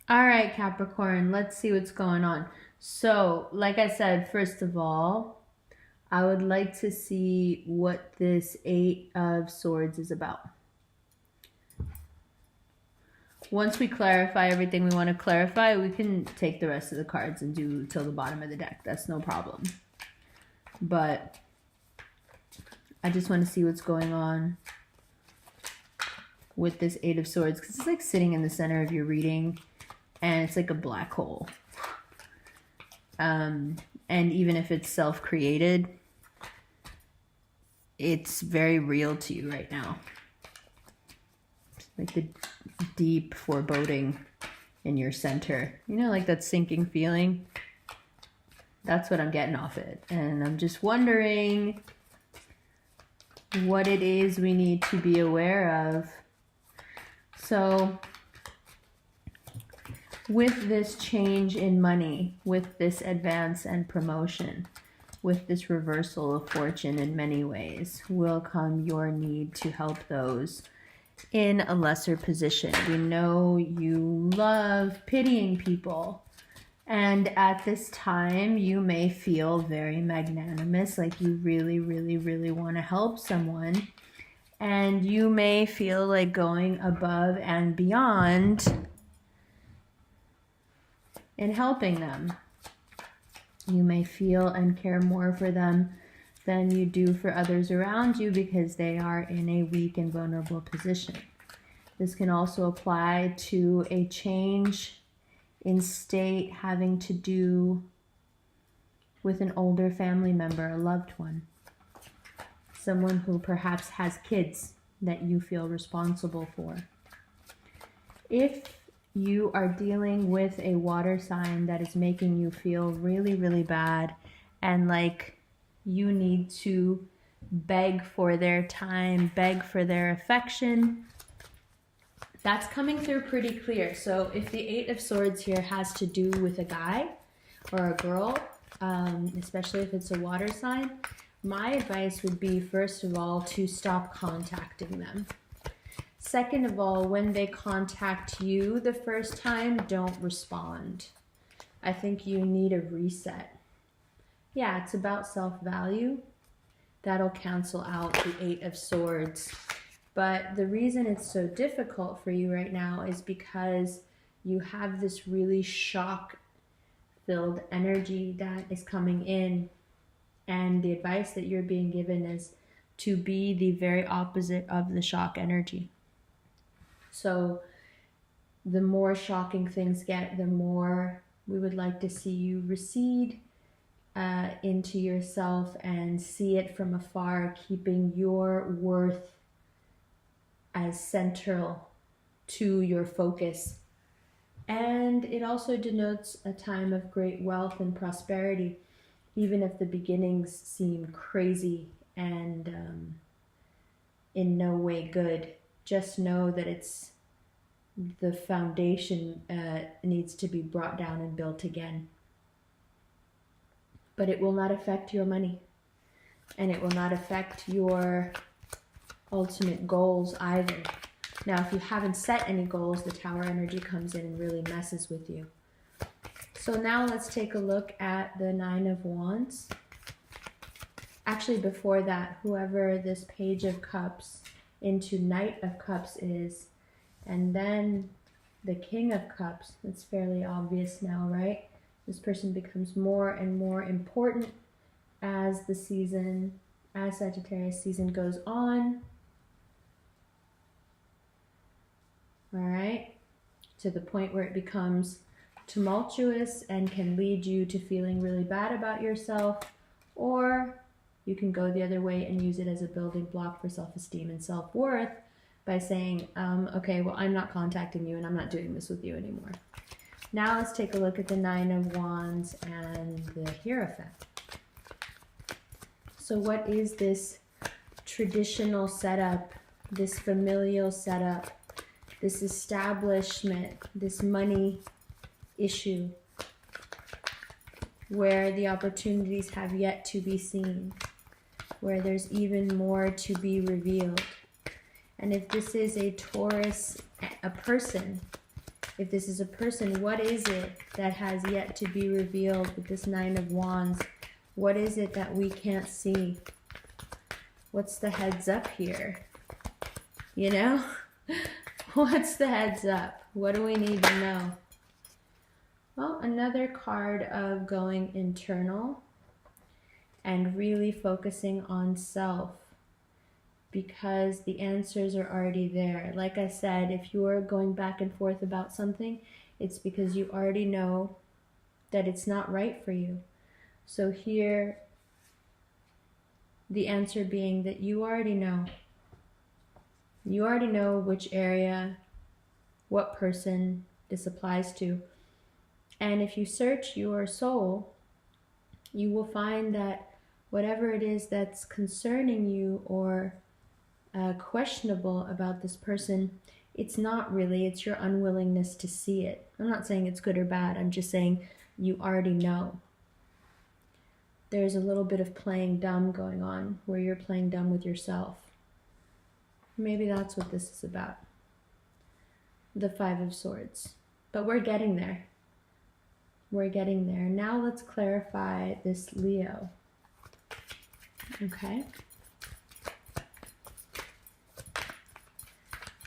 All right, Capricorn, let's see what's going on. So, like I said, first of all, I would like to see what this Eight of Swords is about. Once we clarify everything we want to clarify, we can take the rest of the cards and do till the bottom of the deck. That's no problem. But I just want to see what's going on with this Eight of Swords, because it's like sitting in the center of your reading and it's like a black hole. And even if it's self-created, it's very real to you right now. It's like the deep foreboding in your center. You know, like that sinking feeling? That's what I'm getting off it. And I'm just wondering what it is we need to be aware of. So, with this change in money, with this advance and promotion, with this reversal of fortune in many ways, will come your need to help those in a lesser position. We know you love pitying people, and at this time you may feel very magnanimous, like you really, really, really want to help someone, and you may feel like going above and beyond in helping them. You may feel and care more for them than you do for others around you because they are in a weak and vulnerable position. This can also apply to a change in state having to do with an older family member, a loved one, someone who perhaps has kids that you feel responsible for. If you are dealing with a water sign that is making you feel really, really bad and like you need to beg for their time, beg for their affection, that's coming through pretty clear. So if the Eight of Swords here has to do with a guy or a girl, especially if it's a water sign, my advice would be, first of all, to stop contacting them. Second of all, when they contact you the first time, don't respond. I think you need a reset. Yeah, it's about self-value. That'll cancel out the Eight of Swords. But the reason it's so difficult for you right now is because you have this really shock-filled energy that is coming in. And the advice that you're being given is to be the very opposite of the shock energy. So the more shocking things get, the more we would like to see you recede into yourself and see it from afar, keeping your worth as central to your focus. And it also denotes a time of great wealth and prosperity, even if the beginnings seem crazy and in no way good. Just know that it's the foundation needs to be brought down and built again. But it will not affect your money, and it will not affect your ultimate goals either. Now, if you haven't set any goals, the Tower energy comes in and really messes with you. So now let's take a look at the Nine of Wands. Actually, before that, whoever this Page of Cups into Knight of Cups is, and then the King of Cups. It's fairly obvious now, right? This person becomes more and more important as the season, as Sagittarius season goes on. All right, to the point where it becomes tumultuous and can lead you to feeling really bad about yourself, or you can go the other way and use it as a building block for self-esteem and self-worth by saying, okay, well, I'm not contacting you and I'm not doing this with you anymore. Now let's take a look at the Nine of Wands and the Hierophant. So what is this traditional setup, this familial setup, this establishment, this money issue, where the opportunities have yet to be seen, where there's even more to be revealed? And if this is a Taurus, a person, If this is a person, what is it that has yet to be revealed with this Nine of Wands? What is it that we can't see? What's the heads up here? You know? What's the heads up? What do we need to know? Well, another card of going internal and really focusing on self, because the answers are already there. Like I said, if you are going back and forth about something, it's because you already know that it's not right for you. So here, the answer being that you already know. You already know which area, what person this applies to. And if you search your soul, you will find that whatever it is that's concerning you or questionable about this person, it's not really, it's your unwillingness to see it. I'm not saying it's good or bad, I'm just saying you already know. There's a little bit of playing dumb going on, where you're playing dumb with yourself. Maybe that's what this is about. The Five of Swords. But we're getting there. We're getting there. Now let's clarify this Leo. Okay.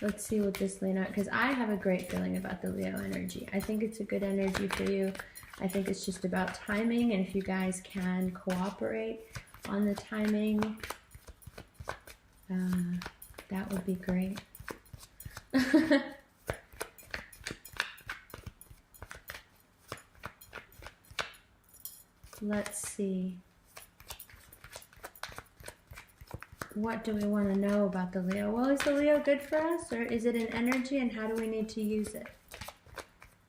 Let's see what this Leo, because I have a great feeling about the Leo energy. I think it's a good energy for you. I think it's just about timing, and if you guys can cooperate on the timing, that would be great. Let's see. What do we want to know about the Leo? Well, is the Leo good for us, or is it an energy, and how do we need to use it?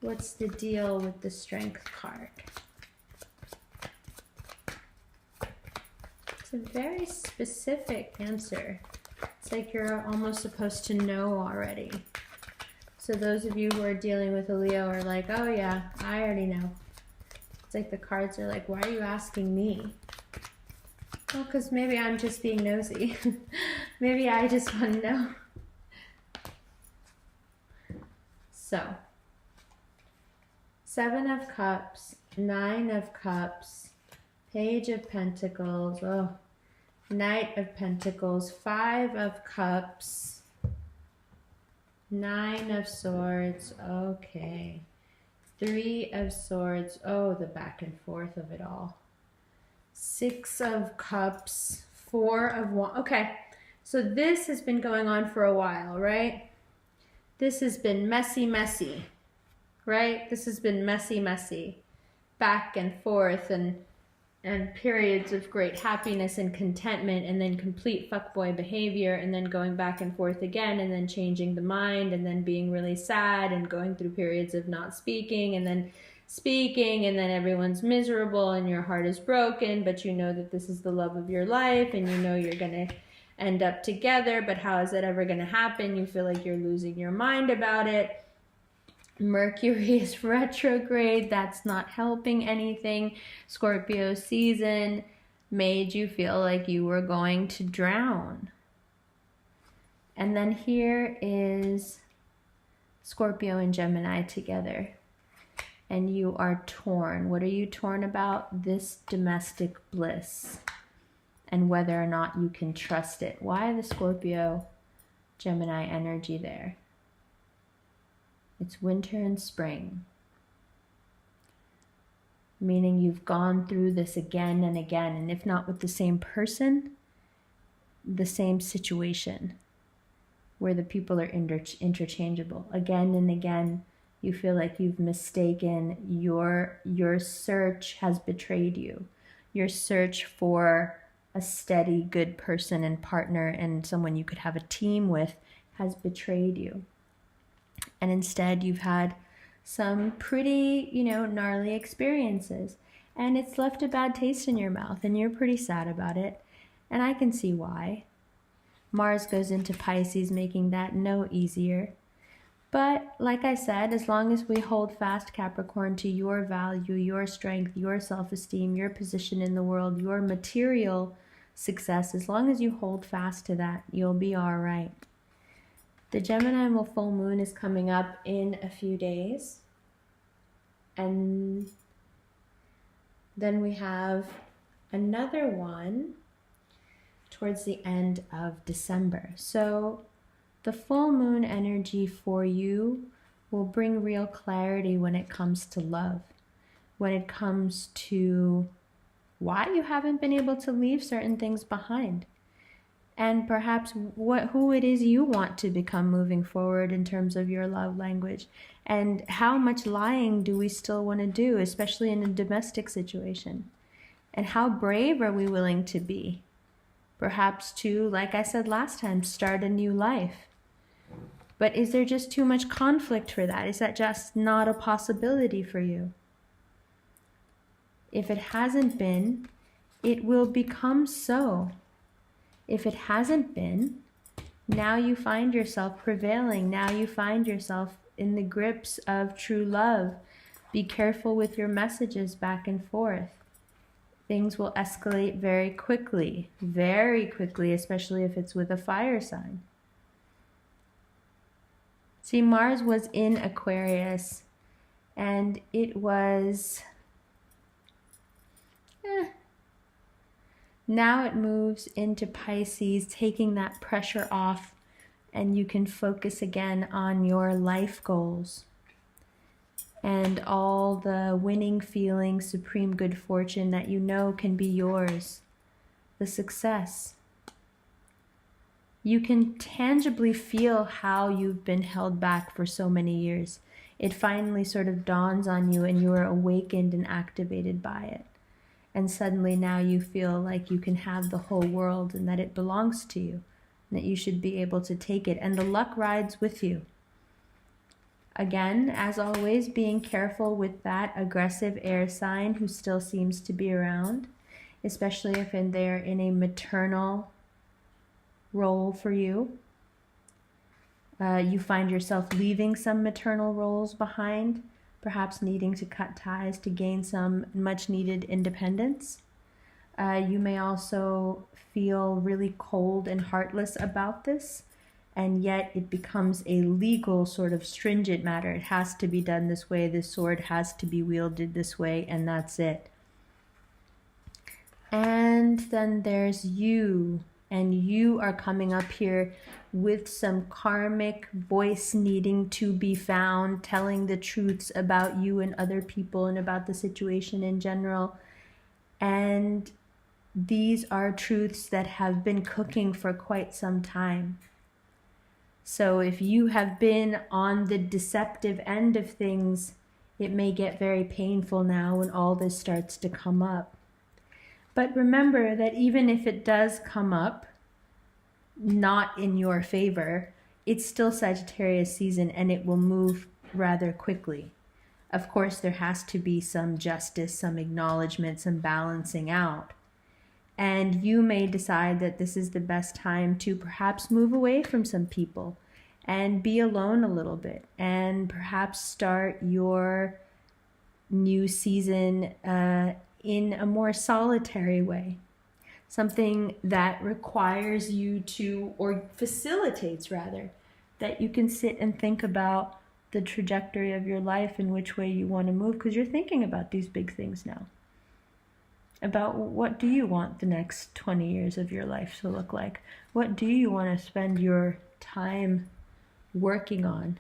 What's the deal with the Strength card? It's a very specific answer. It's like you're almost supposed to know already. So those of you who are dealing with a Leo are like, oh yeah, I already know. It's like the cards are like, why are you asking me? Well, because maybe I'm just being nosy. Maybe I just want to know. So, Seven of Cups, Nine of Cups, Page of Pentacles, oh, Knight of Pentacles, Five of Cups, Nine of Swords, okay. Three of Swords, oh, the back and forth of it all. Six of Cups, Four of Wands. Okay, so this has been going on for a while, right? This has been messy, right? This has been messy, back and forth, and periods of great happiness and contentment, and then complete fuckboy behavior, and then going back and forth again, and then changing the mind, and then being really sad, and going through periods of not speaking, and then speaking, and then everyone's miserable and your heart is broken, but you know that this is the love of your life, and you know you're gonna end up together, but how is that ever gonna happen? You feel like you're losing your mind about it. Mercury is retrograde. That's not helping anything. Scorpio season made you feel like you were going to drown. And then here is Scorpio and Gemini together. And you are torn. What are you torn about? This domestic bliss and whether or not you can trust it. Why the Scorpio Gemini energy there? It's winter and spring, meaning you've gone through this again and again, and if not with the same person, the same situation where the people are interchangeable. Again and again, you feel like you've mistaken, your search has betrayed you. Your search for a steady, good person and partner and someone you could have a team with has betrayed you. And instead you've had some pretty, gnarly experiences. And it's left a bad taste in your mouth and you're pretty sad about it. And I can see why. Mars goes into Pisces, making that no easier. But like I said, as long as we hold fast, Capricorn, to your value, your strength, your self-esteem, your position in the world, your material success, as long as you hold fast to that, you'll be all right. The Gemini full moon is coming up in a few days. And then we have another one towards the end of December. So the full moon energy for you will bring real clarity when it comes to love, when it comes to why you haven't been able to leave certain things behind, and perhaps who it is you want to become moving forward in terms of your love language, and how much lying do we still want to do, especially in a domestic situation, and how brave are we willing to be, perhaps to, like I said last time, start a new life. But is there just too much conflict for that? Is that just not a possibility for you? If it hasn't been, it will become so. If it hasn't been, now you find yourself prevailing. Now you find yourself in the grips of true love. Be careful with your messages back and forth. Things will escalate very quickly, especially if it's with a fire sign. See, Mars was in Aquarius, and it was... Now it moves into Pisces, taking that pressure off, and you can focus again on your life goals and all the winning feeling, supreme good fortune that you know can be yours, the success. You can tangibly feel how you've been held back for so many years. It finally sort of dawns on you and you are awakened and activated by it. And suddenly now you feel like you can have the whole world and that it belongs to you, and that you should be able to take it. And the luck rides with you. Again, as always, being careful with that aggressive air sign who still seems to be around, especially if they're in a maternal role for you. You find yourself leaving some maternal roles behind, perhaps needing to cut ties to gain some much needed independence. You may also feel really cold and heartless about this, and yet it becomes a legal sort of stringent matter. It has to be done this way, this sword has to be wielded this way, and that's it. And then there's you, and you are coming up here with some karmic voice needing to be found, telling the truths about you and other people and about the situation in general. And these are truths that have been cooking for quite some time. So if you have been on the deceptive end of things, it may get very painful now when all this starts to come up. But remember that even if it does come up, not in your favor, it's still Sagittarius season and it will move rather quickly. Of course, there has to be some justice, some acknowledgement, some balancing out. And you may decide that this is the best time to perhaps move away from some people and be alone a little bit, and perhaps start your new season in a more solitary way. Something that requires you to, or facilitates rather, that you can sit and think about the trajectory of your life and which way you want to move, because you're thinking about these big things now. About what do you want the next 20 years of your life to look like? What do you want to spend your time working on?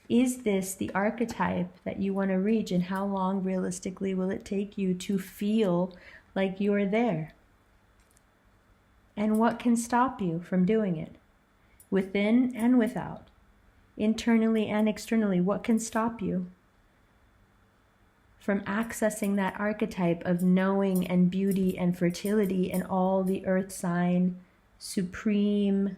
Is this the archetype that you want to reach, and how long realistically will it take you to feel like you're there? And what can stop you from doing it? Within and without. Internally and externally, what can stop you from accessing that archetype of knowing and beauty and fertility and all the earth sign supreme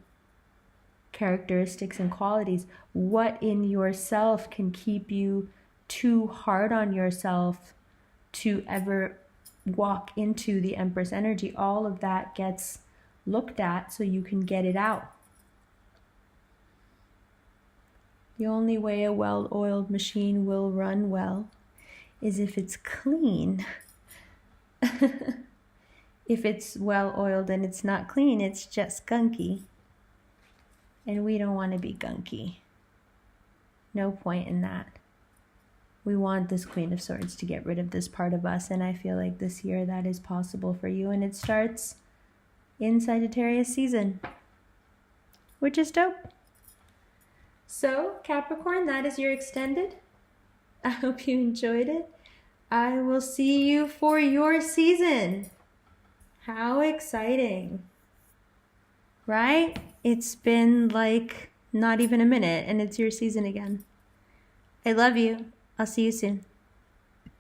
characteristics and qualities? What in yourself can keep you too hard on yourself to ever walk into the Empress energy? All of that gets looked at so you can get it out. The only way a well-oiled machine will run well is if it's clean. If it's well-oiled and it's not clean, it's just gunky. And we don't want to be gunky. No point in that. We want this Queen of Swords to get rid of this part of us, and I feel like this year that is possible for you, and it starts in Sagittarius season, which is dope. So, Capricorn, that is your extended. I hope you enjoyed it. I will see you for your season. How exciting, right? It's been like not even a minute, and it's your season again. I love you. I'll see you soon.